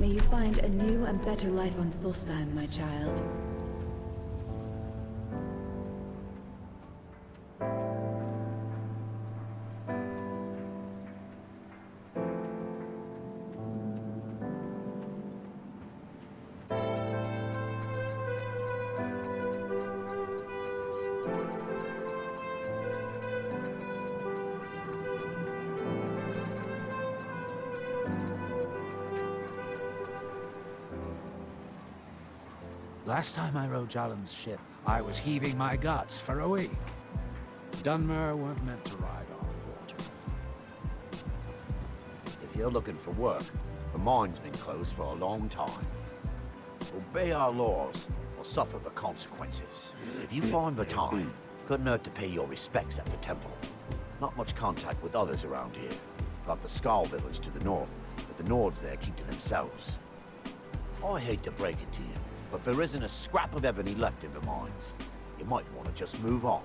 May you find a new and better life on Solstheim, my child. Last time I rode Jalen's ship, I was heaving my guts for a week. Dunmer weren't meant to ride on water. If you're looking for work, the mine's been closed for a long time. Obey our laws, or suffer the consequences. If you find the time, couldn't hurt to pay your respects at the temple. Not much contact with others around here. Got the Skull village to the north, but the Nords there keep to themselves. I hate to break it to you, but there isn't a scrap of ebony left in the mines. You might want to just move on.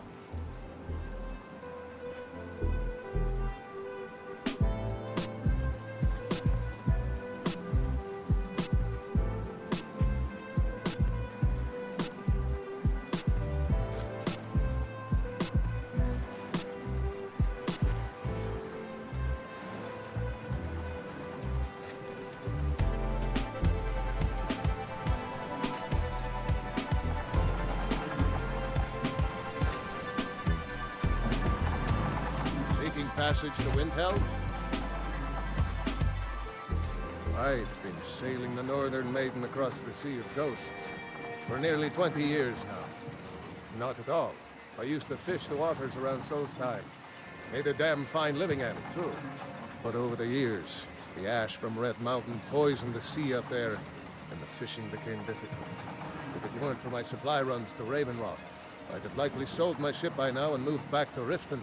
Passage to Windhelm? I've been sailing the Northern Maiden across the Sea of Ghosts for nearly 20 years now. Not at all. I used to fish the waters around Solstheim. Made a damn fine living at it, too. But over the years, the ash from Red Mountain poisoned the sea up there, and the fishing became difficult. If it weren't for my supply runs to Ravenrock, I'd have likely sold my ship by now and moved back to Riften.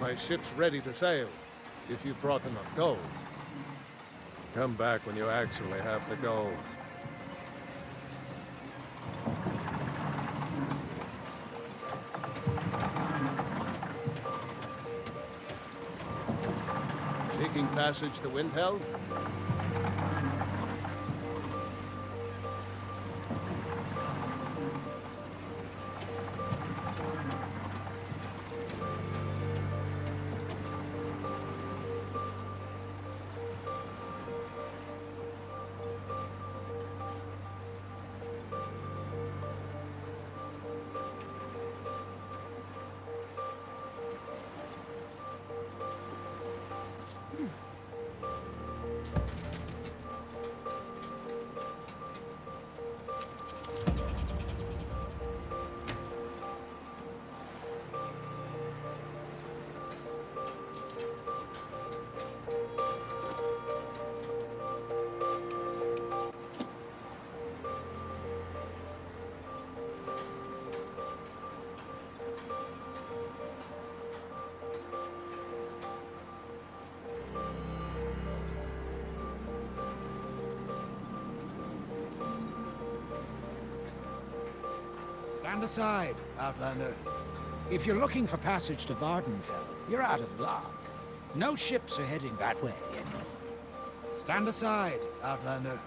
My ship's ready to sail, if you've brought enough gold. Come back when you actually have the gold. Seeking passage to Windhelm? Stand aside, outlander. If you're looking for passage to Vvardenfell, you're out of luck. No ships are heading that way anymore. Stand aside, outlander.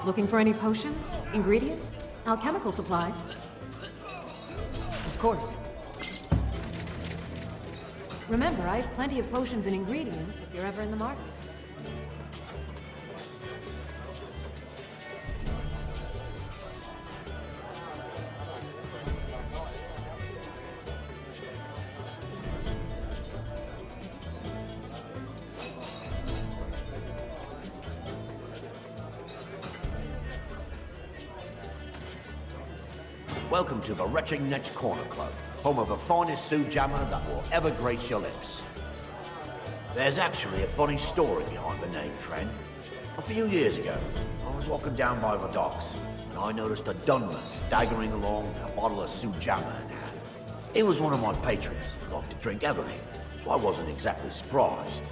Looking for any potions? Ingredients? Alchemical supplies? Of course. Remember, I have plenty of potions and ingredients if you're ever in the market. Welcome to the Retching Netch Corner Club, home of the finest Sioux jammer that will ever grace your lips. There's actually a funny story behind the name, friend. A few years ago, I was walking down by the docks, and I noticed a dunmer staggering along with a bottle of Sioux jammer in hand. He was one of my patrons, liked to drink heavily, so I wasn't exactly surprised.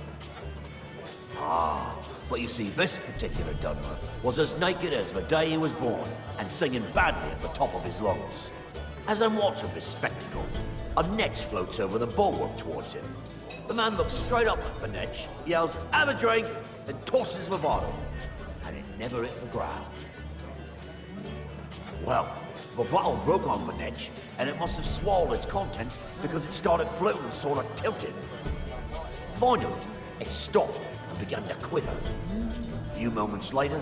Ah, but you see, this particular dunmer was as naked as the day he was born, and singing badly at the top of his lungs. As I'm watching this spectacle, a netch floats over the bulwark towards him. The man looks straight up at the netch, yells, "Have a drink," and tosses the bottle. And it never hit the ground. Well, the bottle broke on the netch, and it must have swallowed its contents because it started floating sort of tilted. Finally, it stopped and began to quiver. A few moments later,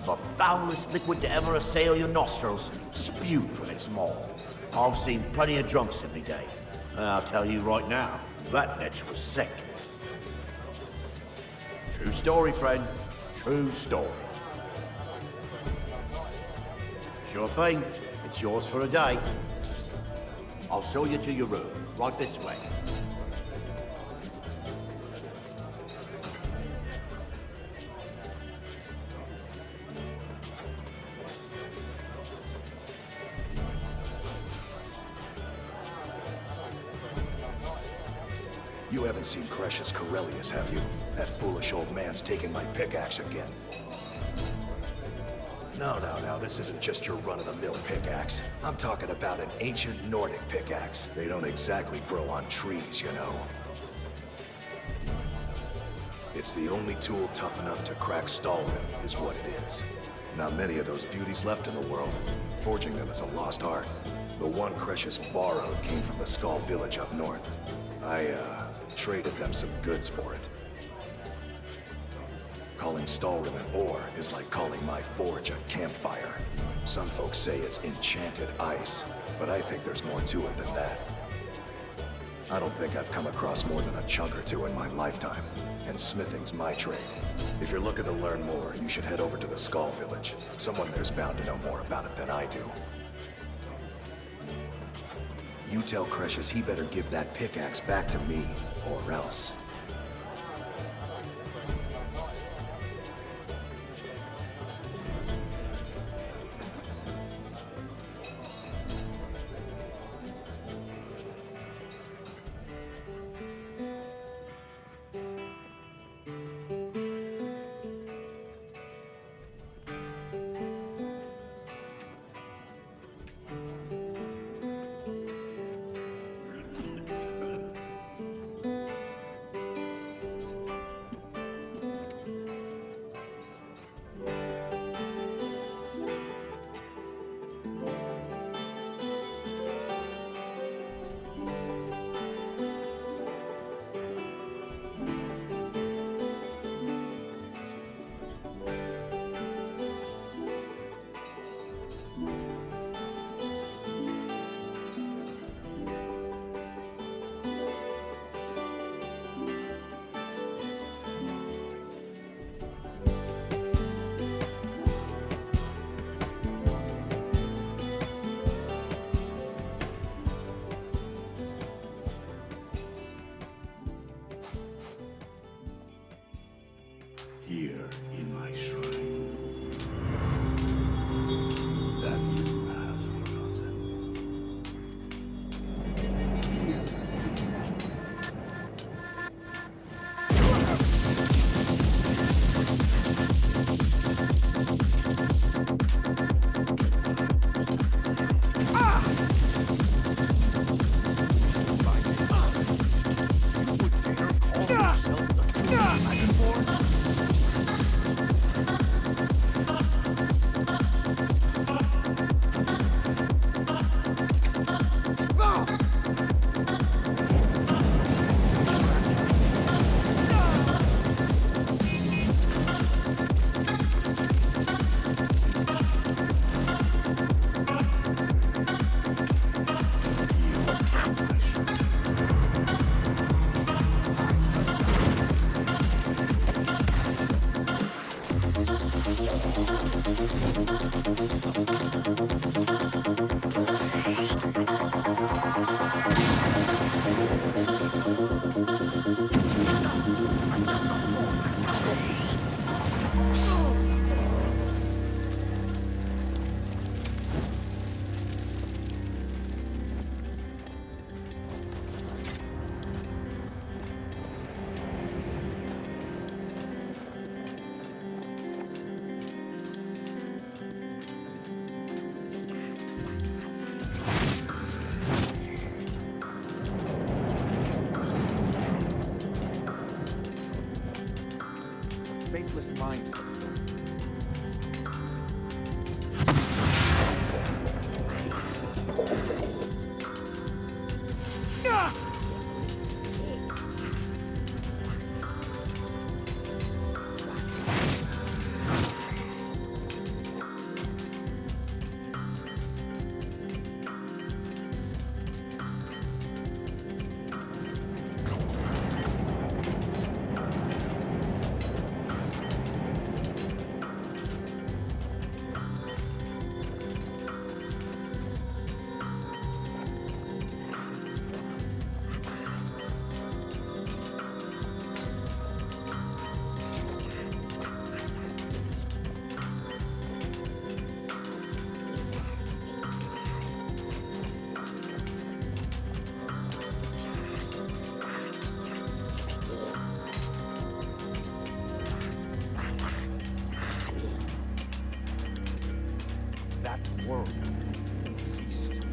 the foulest liquid to ever assail your nostrils spewed from its maw. I've seen plenty of drunks in my day, and I'll tell you right now, that netch was sick. True story, friend. True story. Sure thing. It's yours for a day. I'll show you to your room, right this way. You haven't seen Crescius Corellius, have you? That foolish old man's taking my pickaxe again. No, this isn't just your run-of-the-mill pickaxe. I'm talking about an ancient Nordic pickaxe. They don't exactly grow on trees, you know. It's the only tool tough enough to crack Stalrim, is what it is. Not many of those beauties left in the world. Forging them is a lost art. The one Crescius borrowed came from the Skull village up north. I, traded them some goods for it. Calling Stalrim an ore is like calling my forge a campfire. Some folks say it's enchanted ice, but I think there's more to it than that. I don't think I've come across more than a chunk or two in my lifetime, and smithing's my trade. If you're looking to learn more, you should head over to the Skull village. Someone there's bound to know more about it than I do. You tell Crescius he better give that pickaxe back to me, or else. Here in my shrine, that you have forgotten. Here. That world ceased.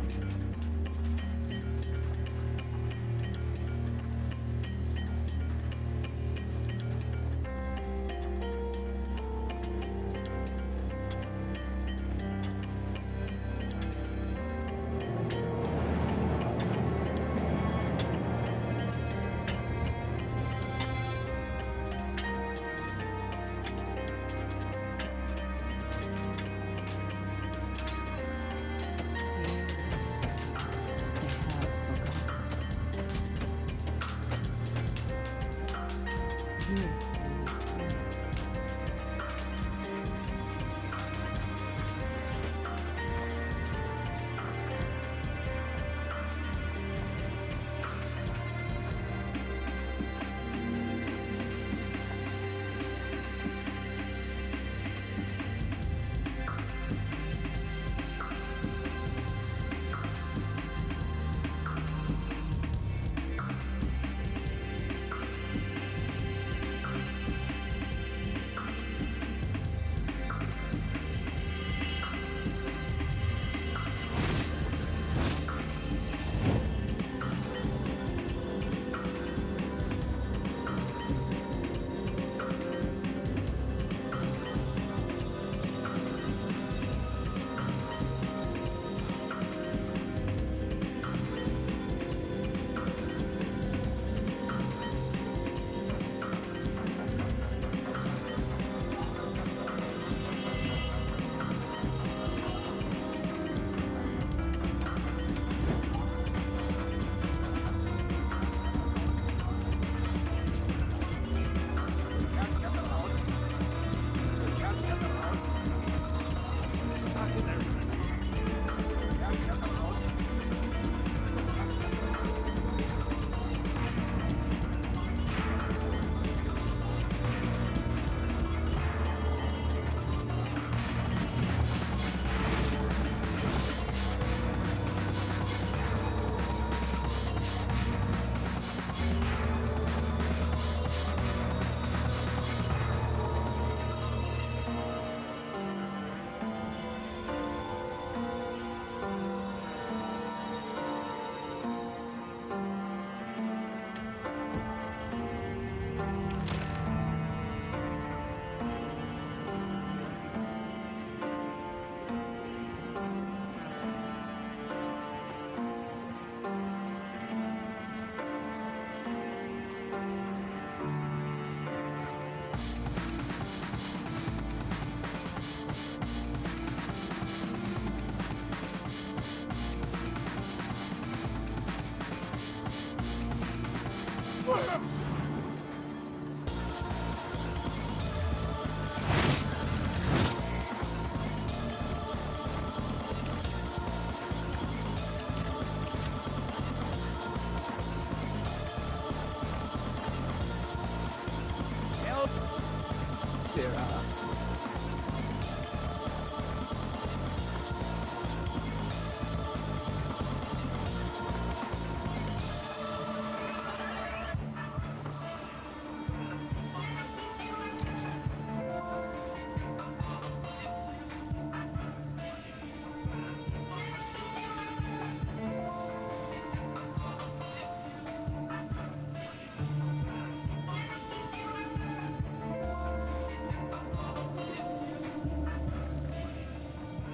Sarah.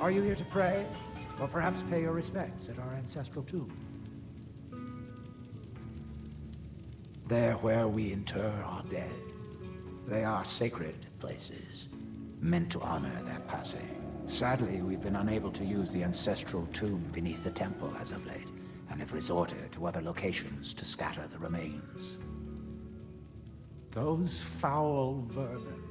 Are you here to pray? Or perhaps pay your respects at our ancestral tomb? They're where we inter our dead. They are sacred places, meant to honor their passing. Sadly, we've been unable to use the ancestral tomb beneath the temple as of late, and have resorted to other locations to scatter the remains. Those foul vermin,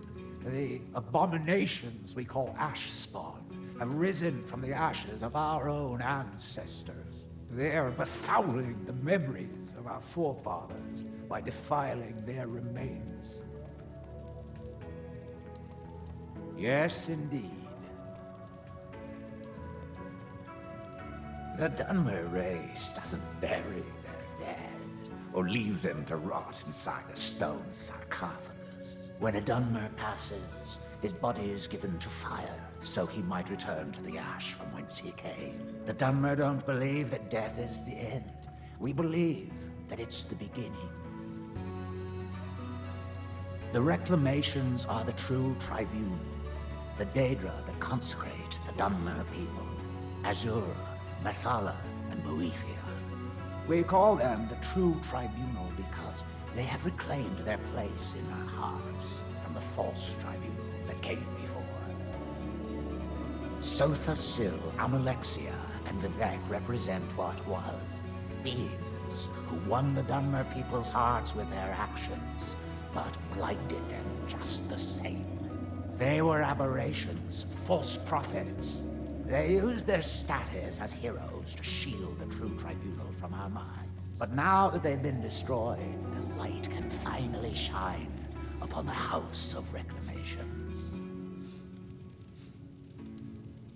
the abominations we call ash spawn, have risen from the ashes of our own ancestors. They are befouling the memories of our forefathers by defiling their remains. Yes, indeed. The Dunmer race doesn't bury their dead, or leave them to rot inside a stone sarcophagus. When a Dunmer passes, his body is given to fire, so he might return to the ash from whence he came. The Dunmer don't believe that death is the end. We believe that it's the beginning. The reclamations are the true tribunal, the Daedra that consecrate the Dunmer people, Azura, Methala, and Boethia. We call them the true tribunal because they have reclaimed their place in our hearts from the false tribunal that came before. Sotha Sil, Amalexia, and Vivek represent what was, beings who won the Dunmer people's hearts with their actions, but blinded them just the same. They were aberrations, false prophets. They used their status as heroes to shield the true tribunal from our minds. But now that they've been destroyed, the light can finally shine upon the House of Reclamations.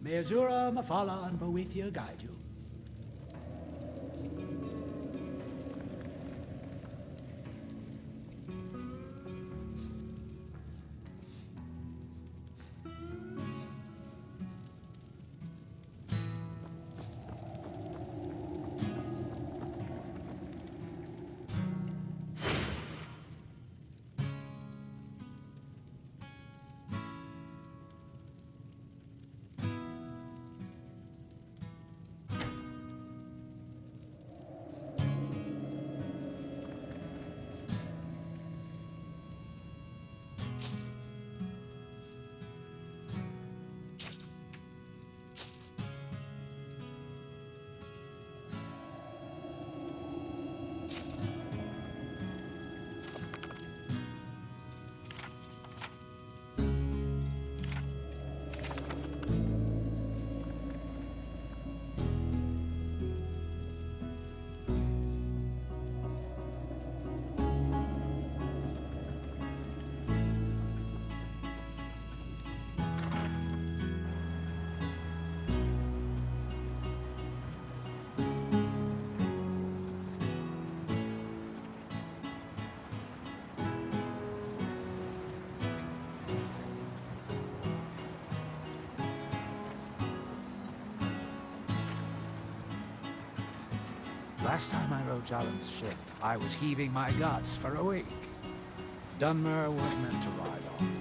May Azura, Methala, and Boethia guide you. Last time I rode Jalen's ship, I was heaving my guts for a week. Dunmer was meant to ride on.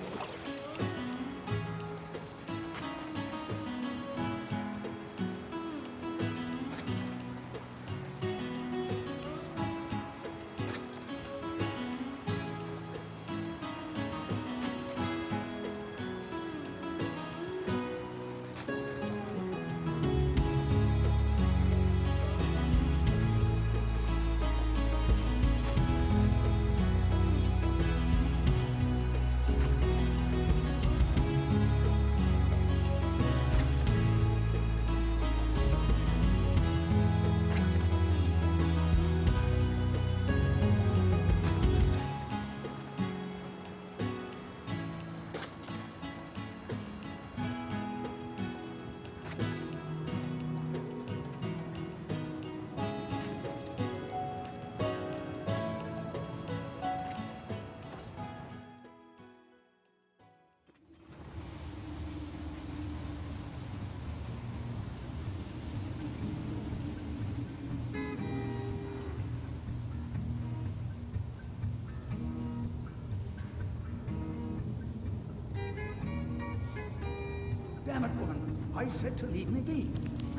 Damn it, woman. I said to leave me be.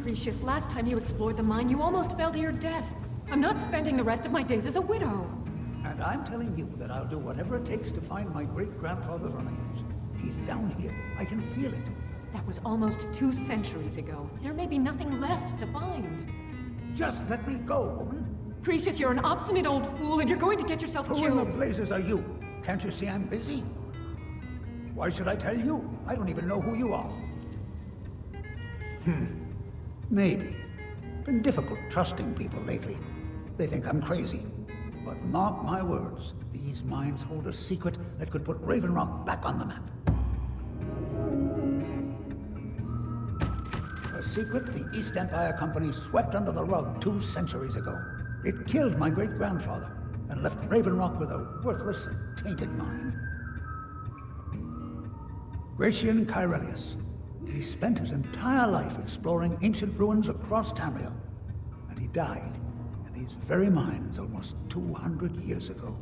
Precious, last time you explored the mine, you almost fell to your death. I'm not spending the rest of my days as a widow. And I'm telling you that I'll do whatever it takes to find my great-grandfather's remains. He's down here. I can feel it. That was almost 2 centuries ago. There may be nothing left to find. Just let me go, woman. Gracious, you're an obstinate old fool, and you're going to get yourself Who in the killed. blazes are you? Can't you see I'm busy? Why should I tell you? I don't even know who you are. Maybe. Been difficult trusting people lately. They think I'm crazy. But mark my words, these mines hold a secret that could put Raven Rock back on the map. A secret the East Empire Company swept under the rug 2 centuries ago. It killed my great-grandfather and left Raven Rock with a worthless and tainted mine. Gratian Kyrelius. He spent his entire life exploring ancient ruins across Tamriel, and he died in these very mines almost 200 years ago.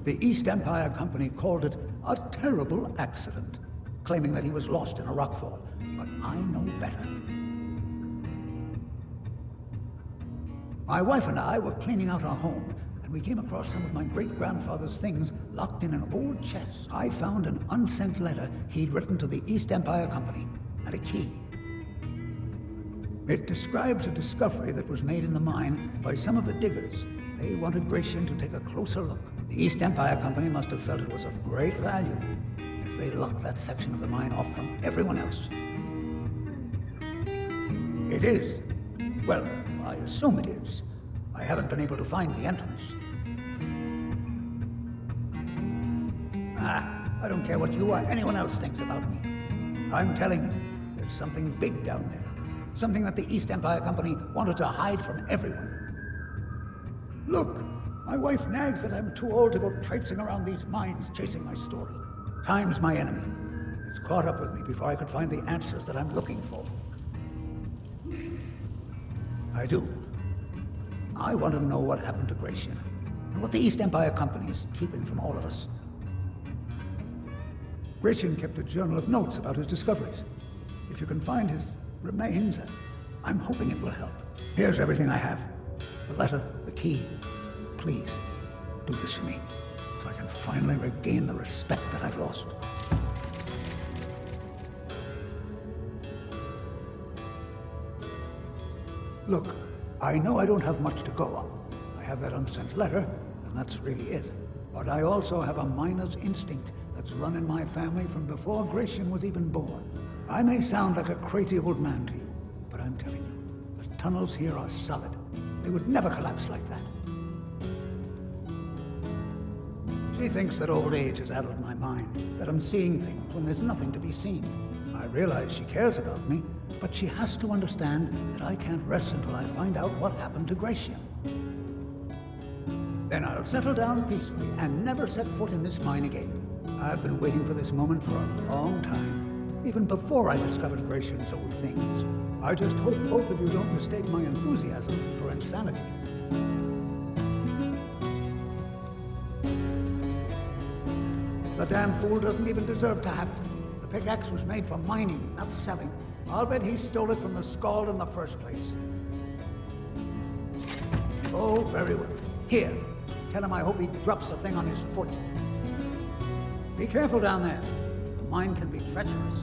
The East Empire Company called it a terrible accident, claiming that he was lost in a rockfall, but I know better. My wife and I were cleaning out our home, and we came across some of my great-grandfather's things locked in an old chest. I found an unsent letter he'd written to the East Empire Company, and a key. It describes a discovery that was made in the mine by some of the diggers. They wanted Gratian to take a closer look. The East Empire Company must have felt it was of great value, as they locked that section of the mine off from everyone else. It is. Well, I assume it is. I haven't been able to find the entrance. I don't care what you or anyone else thinks about me. I'm telling you, there's something big down there. Something that the East Empire Company wanted to hide from everyone. Look, my wife nags that I'm too old to go traipsing around these mines chasing my story. Time's my enemy. It's caught up with me before I could find the answers that I'm looking for. I do. I want to know what happened to Gratian, and what the East Empire Company is keeping from all of us. Gratian kept a journal of notes about his discoveries. If you can find his remains, I'm hoping it will help. Here's everything I have. The letter, the key. Please, do this for me, so I can finally regain the respect that I've lost. Look, I know I don't have much to go on. I have that unsent letter, and that's really it. But I also have a miner's instinct that's run in my family from before Gratian was even born. I may sound like a crazy old man to you, but I'm telling you, the tunnels here are solid. They would never collapse like that. She thinks that old age has addled my mind, that I'm seeing things when there's nothing to be seen. I realize she cares about me, but she has to understand that I can't rest until I find out what happened to Gratian. Then I'll settle down peacefully and never set foot in this mine again. I've been waiting for this moment for a long time, even before I discovered Gratian's old things. I just hope both of you don't mistake my enthusiasm for insanity. The damn fool doesn't even deserve to have it. The pickaxe was made for mining, not selling. I'll bet he stole it from the Scald in the first place. Oh, very well. Here, tell him I hope he drops the thing on his foot. Be careful down there. The mine can be treacherous.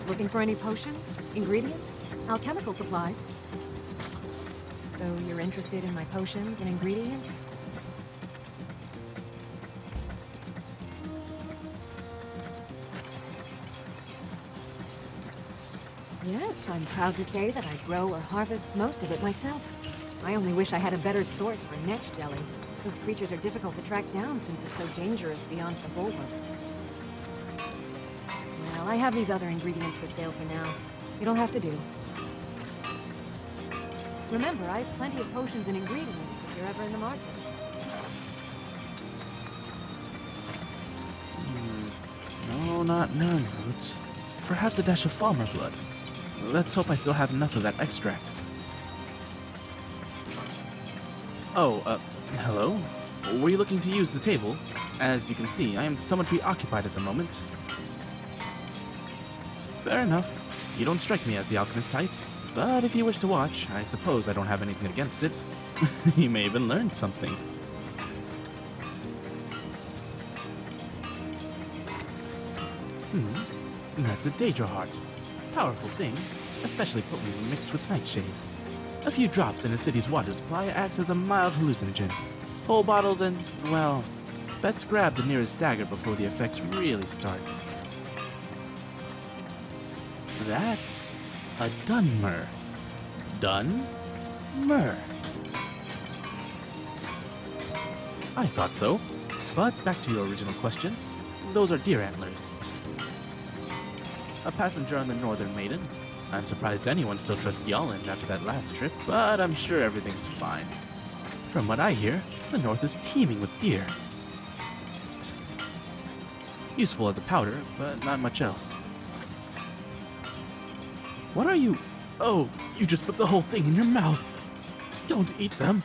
Looking for any potions? Ingredients? Alchemical supplies? So you're interested in my potions and ingredients? Yes, I'm proud to say that I grow or harvest most of it myself. I only wish I had a better source for netch jelly. Those creatures are difficult to track down since it's so dangerous beyond the bulwark. Well, I have these other ingredients for sale for now. It'll have to do. Remember, I have plenty of potions and ingredients if you're ever in the market. No, not none roots. Perhaps a dash of farmer blood. Let's hope I still have enough of that extract. Oh, hello? Were you looking to use the table? As you can see, I am somewhat preoccupied at the moment. Fair enough. You don't strike me as the alchemist type, but if you wish to watch, I suppose I don't have anything against it. You may even learn something. That's a Daedra heart. Powerful thing, especially potent when mixed with nightshade. A few drops in a city's water supply acts as a mild hallucinogen. Whole bottles and, well, best grab the nearest dagger before the effect really starts. That's a dunmer. Dunmer. I thought so. But back to your original question. Those are deer antlers. A passenger on the Northern Maiden. I'm surprised anyone still trusts Yolland after that last trip, but I'm sure everything's fine. From what I hear, the North is teeming with deer. Useful as a powder, but not much else. What are you... Oh, you just put the whole thing in your mouth. Don't eat them.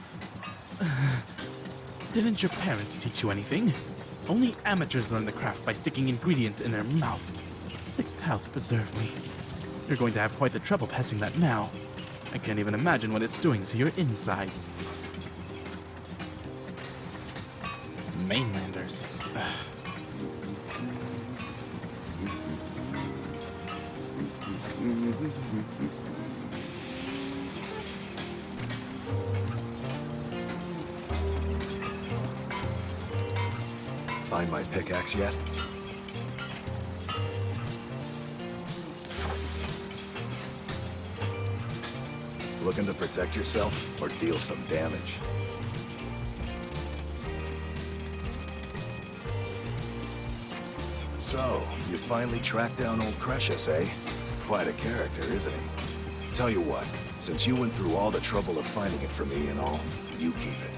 Didn't your parents teach you anything? Only amateurs learn the craft by sticking ingredients in their mouth. Sixth house preserve me. You're going to have quite the trouble passing that now. I can't even imagine what it's doing to your insides. Mainlanders. Find my pickaxe yet? Looking to protect yourself or deal some damage? So, you finally tracked down old Cretius, eh? Quite a character, isn't he? Tell you what, since you went through all the trouble of finding it for me and all, you keep it.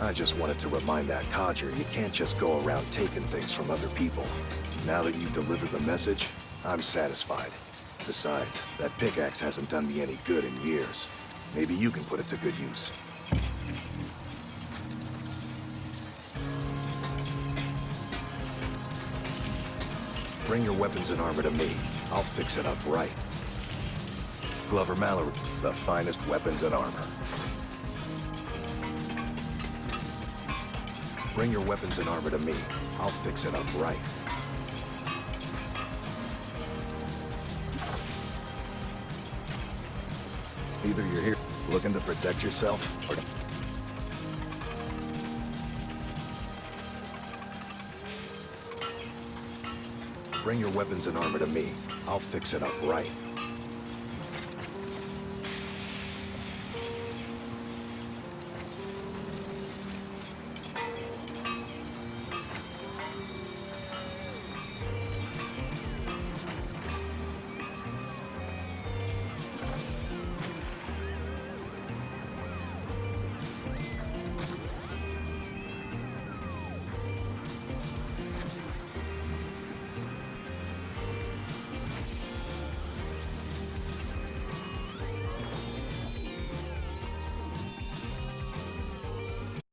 I just wanted to remind that codger you can't just go around taking things from other people. Now that you've delivered the message, I'm satisfied. Besides, that pickaxe hasn't done me any good in years. Maybe you can put it to good use. Bring your weapons and armor to me. I'll fix it up right. Glover Mallory, the finest weapons and armor. Bring your weapons and armor to me. I'll fix it up right. Either you're here looking to protect yourself, or... Bring your weapons and armor to me. I'll fix it up right.